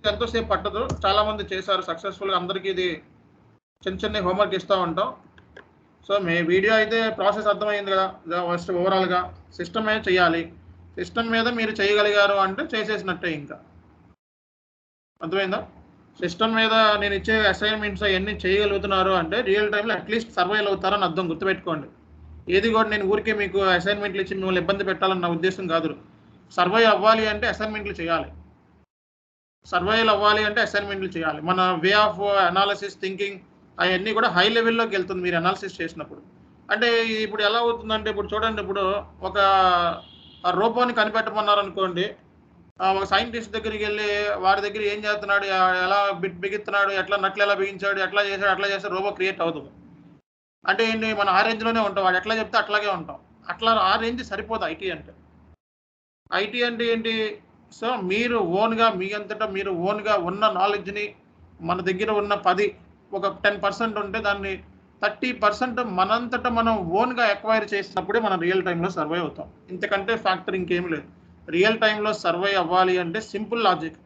ఎంతోసేపు పట్టదు, చాలా మంది చేశారు సక్సెస్ఫుల్గా. అందరికీ ఇది చిన్న హోంవర్క్ ఇస్తూ ఉంటాం. సో మీ వీడియో అయితే ప్రాసెస్ అర్థమైంది కదా. ఫస్ట్ ఓవరాల్గా సిస్టమ్ మీద చేయాలి, సిస్టమ్ మీద మీరు చేయగలిగారు అంటే చేసేసినట్టే. ఇంకా అర్థమైందా? సిస్టమ్ మీద నేను ఇచ్చే అసైన్మెంట్స్ అవన్నీ చేయగలుగుతున్నారు అంటే రియల్ టైంలో అట్లీస్ట్ సర్వైవ్ అవుతారని అర్థం. గుర్తుపెట్టుకోండి. ఏది కూడా నేను ఊరికే మీకు అసైన్మెంట్లు ఇచ్చి మిమ్మల్ని ఇబ్బంది పెట్టాలని నా ఉద్దేశం కాదు. సర్వైవ్ అవ్వాలి అంటే అసైన్మెంట్లు చేయాలి, సర్వైవ్ అవ్వాలి అంటే అసైన్మెంట్లు చేయాలి. మన వే ఆఫ్ అనాలిసిస్ థింకింగ్ అవన్నీ కూడా హై లెవెల్లోకి వెళ్తుంది మీరు అనాలిసిస్ చేసినప్పుడు. అంటే ఇప్పుడు ఎలా అవుతుందంటే, ఇప్పుడు చూడండి, ఇప్పుడు ఒక రోబోని కనిపెట్టమన్నారు అనుకోండి, ఒక సైంటిస్ట్ దగ్గరికి వెళ్ళి వాడి దగ్గర ఏం చేస్తున్నాడు, ఎలా బిగిస్తున్నాడు, ఎట్లా నట్లు ఎలా బిగించాడు, ఎట్లా చేశాడు, అట్లా చేస్తే రోబో క్రియేట్ అవుతుంది. అంటే ఏంటి, మన ఆ రేంజ్లోనే ఉంటాం, వాడు ఎట్లా చెప్తే అట్లాగే ఉంటాం. అట్లా ఆ రేంజ్ సరిపోదు ఐటీ అంటే. ఐటీ అంటే ఏంటి? సో మీరు ఓన్గా మీ అంతటా మీరు ఓన్గా ఉన్న నాలెడ్జ్ని మన దగ్గర ఉన్న 10% ఉంటే దాన్ని 30% మనంతటా మనం ఓన్గా ఎక్వైర్ చేసినప్పుడే మనం రియల్ టైంలో సర్వైవ్ అవుతాం. ఇంతకంటే ఫ్యాక్టర్ ఇంకేమి లేదు. రియల్ టైంలో సర్వైవ్ అవ్వాలి అంటే సింపుల్ లాజిక్.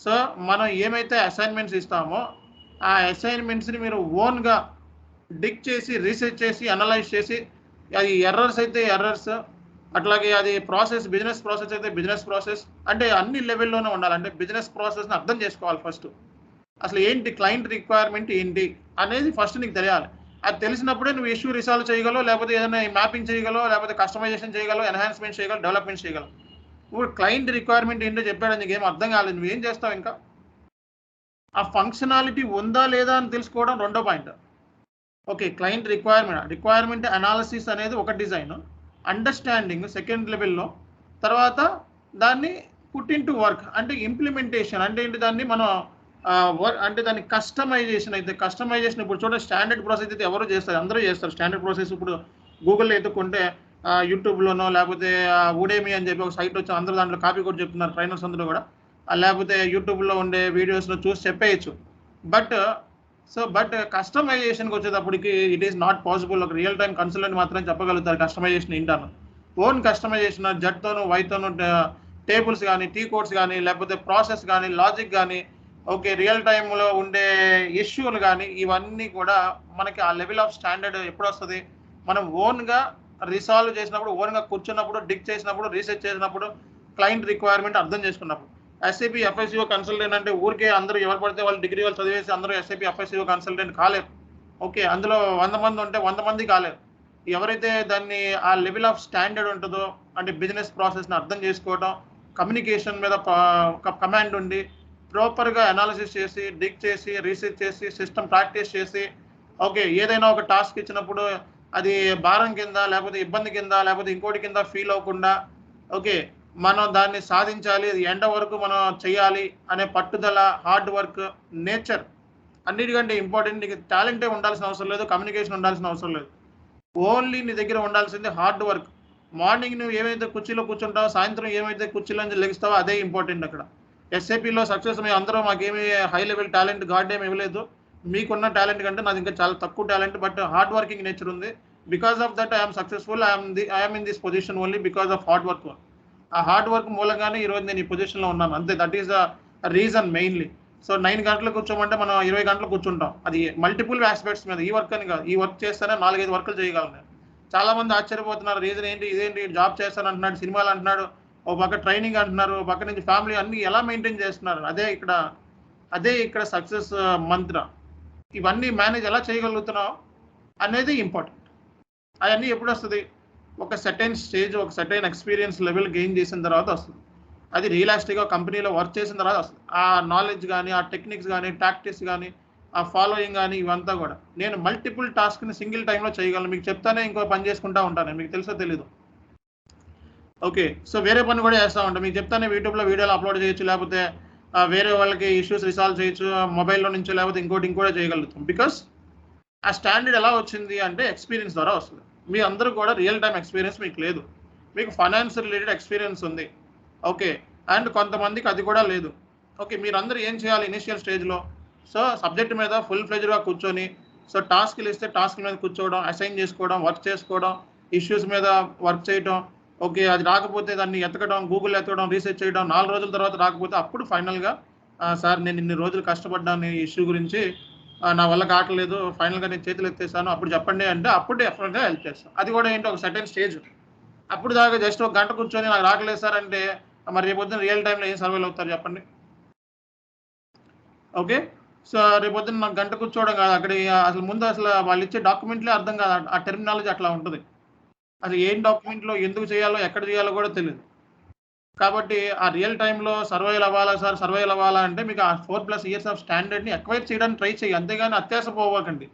సో మనం ఏమైతే అసైన్మెంట్స్ ఇస్తామో ఆ అసైన్మెంట్స్ని మీరు ఓన్గా డిక్ చేసి రీసెర్చ్ చేసి అనలైజ్ చేసి, అది ఎర్రర్స్ అయితే ఎర్రర్స్, అట్లాగే అది ప్రాసెస్ బిజినెస్ ప్రాసెస్ అయితే బిజినెస్ ప్రాసెస్, అంటే అన్ని లెవెల్లోనే ఉండాలి. అంటే బిజినెస్ ప్రాసెస్ని అర్థం చేసుకోవాలి ఫస్ట్. అసలు ఏంటి క్లయింట్ రిక్వైర్మెంట్ ఏంటి అనేది ఫస్ట్ నీకు తెలియాలి. అది తెలిసినప్పుడే నువ్వు ఇష్యూ రిసాల్వ్ చేయగలవు, లేకపోతే ఏదైనా మ్యాపింగ్ చేయగలవు, లేకపోతే కస్టమైజేషన్ చేయగలవు, ఎన్హాన్స్మెంట్ చేయగలవు, డెవలప్మెంట్ చేయగలవు. ఇప్పుడు క్లయింట్ రిక్వైర్మెంట్ ఏంటో చెప్పాడు, నీకు ఏం అర్థం కాలేదు, నువ్వేం చేస్తావు? ఇంకా ఆ ఫంక్షనాలిటీ ఉందా లేదా అని తెలుసుకోవడం రెండో point. Okay, client requirement analysis అనేది ఒక డిజైన్, అండర్స్టాండింగ్ సెకండ్ లెవెల్లో, తర్వాత దాన్ని పుట్ ఇన్ టు వర్క్ అంటే ఇంప్లిమెంటేషన్. అంటే ఏంటి, దాన్ని మనం అంటే దాన్ని కస్టమైజేషన్. అయితే కస్టమైజేషన్ ఇప్పుడు చూడండి, స్టాండర్డ్ ప్రాసెస్ అయితే ఎవరు చేస్తారు, అందరూ చేస్తారు స్టాండర్డ్ ప్రాసెస్. ఇప్పుడు గూగుల్లో ఎత్తుకుంటే యూట్యూబ్లోనో లేకపోతే ఉడేమి అని చెప్పి ఒక సైట్ వచ్చి అందరూ దాంట్లో కాపీ కూడా చెప్తున్నారు ట్రైనర్స్ అందరూ కూడా, లేకపోతే యూట్యూబ్లో ఉండే వీడియోస్లో చూసి చెప్పేయచ్చు. బట్ కస్టమైజేషన్కి వచ్చేటప్పటికి ఇట్ ఈస్ నాట్ పాసిబుల్. ఒక రియల్ టైం కన్సల్టెంట్ మాత్రమే చెప్పగలుగుతారు కస్టమైజేషన్ ఏంటన్నా. ఓన్ కస్టమైజేషన్ జడ్తోను వైతోను టేబుల్స్ కానీ, టీ కోడ్స్ కానీ, లేకపోతే ప్రాసెస్ కానీ, లాజిక్ కానీ, ఓకే రియల్ టైంలో ఉండే ఇష్యూలు కానీ, ఇవన్నీ కూడా మనకి ఆ లెవెల్ ఆఫ్ స్టాండర్డ్ ఎప్పుడు వస్తుంది? మనం ఓన్గా రిసాల్వ్ చేసినప్పుడు, ఓన్గా కూర్చున్నప్పుడు, డిక్ చేసినప్పుడు, రీసెర్చ్ చేసినప్పుడు, క్లయింట్ రిక్వైర్మెంట్ అర్థం చేసుకున్నప్పుడు. SAP FICO కన్సల్టెంట్ అంటే ఊరికే అందరూ ఎవరు పడితే వాళ్ళు డిగ్రీ వాళ్ళు చదివేసి అందరూ SAP FICO కన్సల్టెంట్ కాలేరు. ఓకే, అందులో 100 మంది ఉంటే 100 మంది కాలేరు. ఎవరైతే దాన్ని ఆ లెవెల్ ఆఫ్ స్టాండర్డ్ ఉంటుందో, అంటే బిజినెస్ ప్రాసెస్ని అర్థం చేసుకోవడం, కమ్యూనికేషన్ మీద కమాండ్ ఉండి, ప్రాపర్గా అనాలిసిస్ చేసి, డిక్ చేసి, రీసెర్చ్ చేసి, సిస్టమ్ ప్రాక్టీస్ చేసి, ఓకే ఏదైనా ఒక టాస్క్ ఇచ్చినప్పుడు అది భారం కింద, లేకపోతే ఇబ్బంది కింద, లేకపోతే ఇంకోటి కింద ఫీల్ అవ్వకుండా, ఓకే మనం దాన్ని సాధించాలి, ఎండ వరకు మనం చేయాలి అనే పట్టుదల, హార్డ్ వర్క్, నేచర్. అన్నిటికంటే ఇంపార్టెంట్, నీకు టాలెంటే ఉండాల్సిన అవసరం లేదు, కమ్యూనికేషన్ ఉండాల్సిన అవసరం లేదు. ఓన్లీ నీ దగ్గర ఉండాల్సింది హార్డ్ వర్క్. మార్నింగ్ నువ్వు ఏమైతే కుర్చీలో కూర్చుంటావో, సాయంత్రం ఏమైతే కుర్చీలో నుంచి లెగిస్తావో అదే ఇంపార్టెంట్ అక్కడ. SAPలో సక్సెస్ మీ అందరూ మాకేమీ హై లెవెల్ టాలెంట్ గాడ్ ఏమి ఇవ్వలేదు. మీకున్న టాలెంట్ కంటే నాది ఇంకా చాలా తక్కువ talent, but hard working nature ఉంది. Because of that I'm successful. I'm in this position only because of hard work. ఆ హార్డ్ వర్క్ మూలంగానే ఈరోజు నేను ఈ పొజిషన్లో ఉన్నాను, అంతే. That is the reason mainly. So 9 గంటలు కూర్చోమంటే మనం 20 గంటలు కూర్చుంటాం. అది మల్టిపుల్ ఆస్పెక్ట్స్ మీద. ఈ వర్క్ అని కాదు, ఈ వర్క్ చేస్తేనే 4-5 వర్కులు చేయగలను. చాలా మంది ఆశ్చర్యపోతున్నారు, రీజన్ ఏంటి, ఇదేంటి జాబ్ చేస్తాను అంటున్నాడు, సినిమాలు అంటున్నాడు, ఓ పక్క ట్రైనింగ్ అంటున్నారు, పక్క నుంచి ఫ్యామిలీ, అన్ని ఎలా మెయింటైన్ చేస్తున్నారు? అదే ఇక్కడ సక్సెస్ మంత్ర. ఇవన్నీ మేనేజ్ ఎలా చేయగలుగుతున్నావు అనేది ఇంపార్టెంట్. అవన్నీ ఎప్పుడు వస్తుంది? ఒక సర్టైన్ స్టేజ్, ఒక సర్టైన్ ఎక్స్పీరియన్స్ లెవెల్ గెయిన్ చేసిన తర్వాత వస్తుంది. అది రియలిస్టిక్గా కంపెనీలో వర్క్ చేసిన తర్వాత వస్తుంది. ఆ నాలెడ్జ్ కానీ, ఆ టెక్నిక్స్ కానీ, టాక్టిక్స్ కానీ, ఆ ఫాలోయింగ్ కానీ, ఇవంతా కూడా. నేను మల్టిపుల్ టాస్క్ని సింగిల్ టైంలో చేయగలను. మీకు చెప్తానే ఇంకో పని చేసుకుంటా ఉంటాను, మీకు తెలుసో తెలీదు. ఓకే, సో వేరే పని కూడా చేస్తూ ఉంటాను. మీకు చెప్తానే యూట్యూబ్లో వీడియోలు అప్లోడ్ చేయొచ్చు, లేకపోతే వేరే వాళ్ళకి ఇష్యూస్ రిసాల్వ్ చేయొచ్చు మొబైల్లో నుంచో, లేకపోతే ఇంకోటి కూడా చేయగలుగుతాం. బికాస్ ఆ స్టాండర్డ్ ఎలా వచ్చింది అంటే ఎక్స్పీరియన్స్ ద్వారా వస్తుంది. మీ అందరూ కూడా రియల్ టైం ఎక్స్పీరియన్స్ మీకు లేదు. మీకు ఫైనాన్స్ రిలేటెడ్ ఎక్స్పీరియన్స్ ఉంది, ఓకే, అండ్ కొంతమందికి అది కూడా లేదు. ఓకే, మీరందరూ ఏం చేయాలి ఇనిషియల్ స్టేజ్లో? సో సబ్జెక్ట్ మీద ఫుల్ ఫ్లెజ్డ్గా కూర్చొని, సో టాస్క్లు ఇస్తే టాస్క్ మీద కూర్చోవడం, అసైన్ చేసుకోవడం, వర్క్ చేసుకోవడం, ఇష్యూస్ మీద వర్క్ చేయడం. ఓకే, అది రాకపోతే దాన్ని ఎతకడం, గూగుల్ ఎతకడం, రీసెర్చ్ చేయడం, 4 రోజుల తర్వాత రాకపోతే అప్పుడు ఫైనల్గా సార్ నేను ఇన్ని రోజులు కష్టపడ్డాను ఈ ఇష్యూ గురించి. నా వల్ల కావట్లేదు. ఫైనల్‌గా నేను చేతులు ఎత్తేసాను. అప్పుడు చెప్పండి అంటే అప్పుడు డెఫినిట్‌గా హెల్ప్ చేస్తాం. అది కూడా ఏంటి ఒక సర్టెన్ స్టేజ్. అప్పుడు దాకా జస్ట్ ఒక గంట కూర్చొని నాకు రావట్లేదు సార్ అంటే మరి రేపొద్దున రియల్ టైమ్‌లో ఏం సర్వైవ్ అవుతారు చెప్పండి? ఓకే. సో, రేపొద్దున నాకు గంట కూర్చోవడం కాదు. అక్కడ అసలు ముందు వాళ్ళిచ్చే డాక్యుమెంట్‌లే అర్థం కాదు. ఆ టెర్మినాలజీ అట్లా ఉంటది. అసలు ఏం డాక్యుమెంట్‌లో ఎందుకు చేయాలో, ఎక్కడ చేయాలో కూడా తెలీదు. కాబట్టి ఆ రియల్ టైమ్‌లో సర్వైవల్ అవ్వాలా సార్, సర్వైవల్ అవ్వాలా అంటే మీకు ఆ 4+ ఇయర్స్ ఆఫ్ స్టాండర్డ్‌ని అక్వైర్ చేయడానికి ట్రై చేయి. అంతేగాని అత్యాస పోవకండి.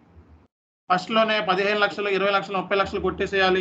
ఫస్ట్‌లోనే 15,00,000, 20,00,000, 30,00,000 కొట్టేసేయాలి.